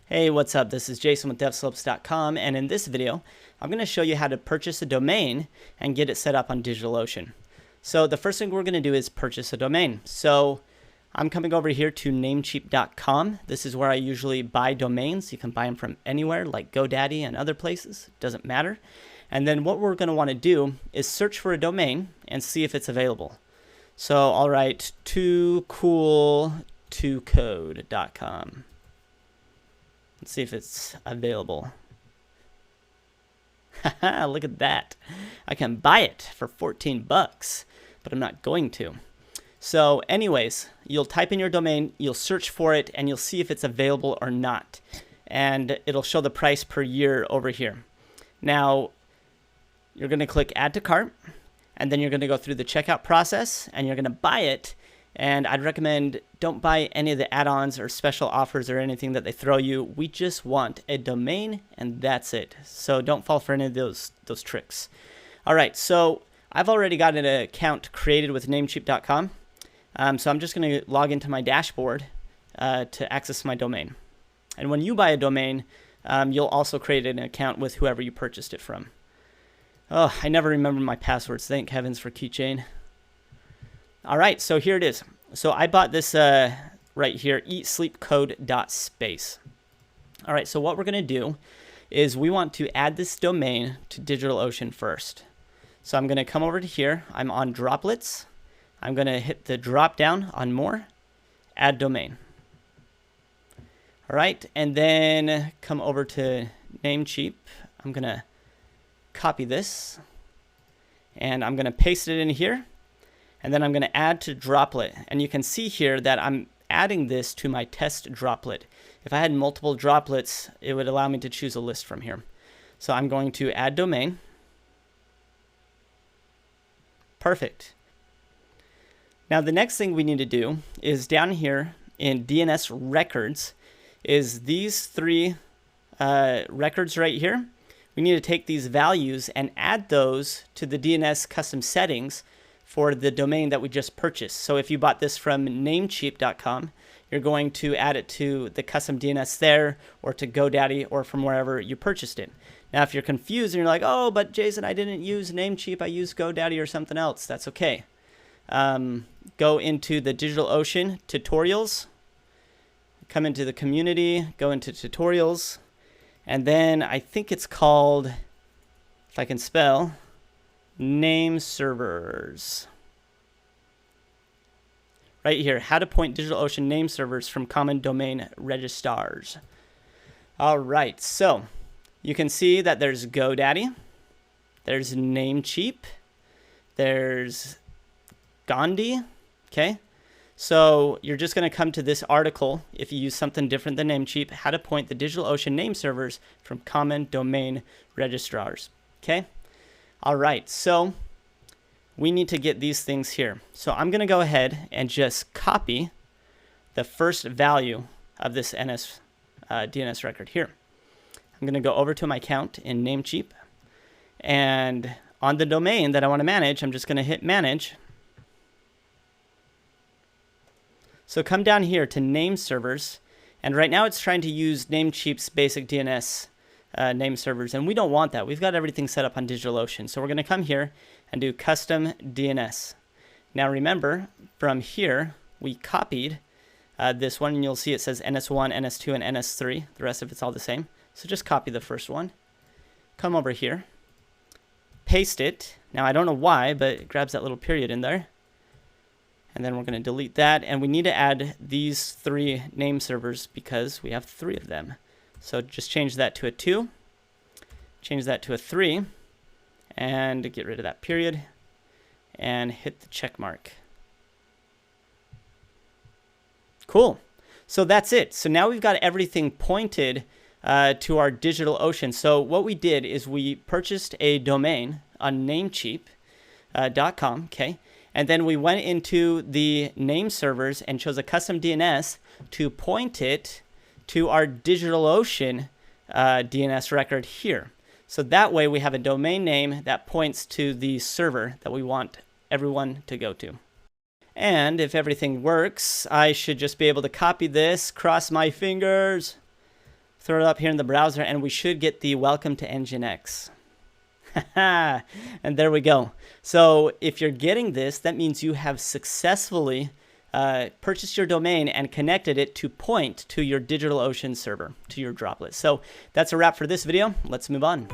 Hey, what's up? This is Jason with DevSlopes.com, and in this video, I'm going to show you how to purchase a domain and get it set up on DigitalOcean. So the first thing we're going to do is purchase a domain. So I'm coming over here to Namecheap.com. This is where I usually buy domains. You can buy them from anywhere like GoDaddy and other places. It doesn't matter. And then what we're going to want to do is search for a domain and see if it's available. So I'll write toocool2code.com. Let's see if it's available. Haha, look at that. I can buy it for 14 bucks, but I'm not going to. So anyways, you'll type in your domain, you'll search for it, and you'll see if it's available or not. And it'll show the price per year over here. Now, you're going to click Add to Cart, and then you're going to go through the checkout process, and you're going to buy it. And I'd recommend don't buy any of the add-ons or special offers or anything that they throw you. We just want a domain and that's it. So don't fall for any of those tricks. All right, so I've already got an account created with Namecheap.com. So I'm just going to log into my dashboard to access my domain. And when you buy a domain, you'll also create an account with whoever you purchased it from. Oh, I never remember my passwords. Thank heavens for Keychain. All right, so here it is. So I bought this right here, eatsleepcode.space. All right, so what we're going to do is we want to add this domain to DigitalOcean first. So I'm going to come over to here. I'm on droplets. I'm going to hit the drop down on more, add domain. All right, and then come over to Namecheap. I'm going to copy this, and I'm going to paste it in here. And then I'm going to add to droplet. And you can see here that I'm adding this to my test droplet. If I had multiple droplets, it would allow me to choose a list from here. So I'm going to add domain. Perfect. Now the next thing we need to do is down here in DNS records is these three records right here. We need to take these values and add those to the DNS custom settings for the domain that we just purchased. So if you bought this from Namecheap.com, you're going to add it to the custom DNS there, or to GoDaddy, or from wherever you purchased it. Now, if you're confused and you're like, oh, but Jason, I didn't use Namecheap, I used GoDaddy or something else, that's okay. Go into the DigitalOcean tutorials, come into the community, go into tutorials, and then I think it's called, if I can spell, name servers. Right here, how to point DigitalOcean name servers from common domain registrars. All right, so you can see that there's GoDaddy, there's Namecheap, there's Gandhi, okay? So you're just going to come to this article if you use something different than Namecheap, how to point the DigitalOcean name servers from common domain registrars, okay? All right, so we need to get these things here. So I'm going to go ahead and just copy the first value of this DNS record here. I'm going to go over to my account in Namecheap, and on the domain that I want to manage, I'm just going to hit manage. So come down here to name servers, and right now it's trying to use Namecheap's basic DNS name servers, and we don't want that. We've got everything set up on DigitalOcean. So we're going to come here and do custom DNS. Now remember, from here, we copied this one, and you'll see it says NS1, NS2, and NS3. The rest of it's all the same. So just copy the first one. Come over here. Paste it. Now I don't know why, but it grabs that little period in there. And then we're going to delete that. And we need to add these three name servers because we have three of them. So just change that to a 2, change that to a 3, and get rid of that period, and hit the check mark. Cool. So that's it. So now we've got everything pointed to our DigitalOcean. So what we did is we purchased a domain on Namecheap.com, okay? And then we went into the name servers and chose a custom DNS to point it to our DigitalOcean DNS record here. So that way we have a domain name that points to the server that we want everyone to go to. And if everything works, I should just be able to copy this, cross my fingers, Throw it up here in the browser, and we should get the welcome to Nginx. And there we go. So if you're getting this, that means you have successfully purchased your domain and connected it to point to your DigitalOcean server, to your Droplet. So that's a wrap for this video. Let's move on.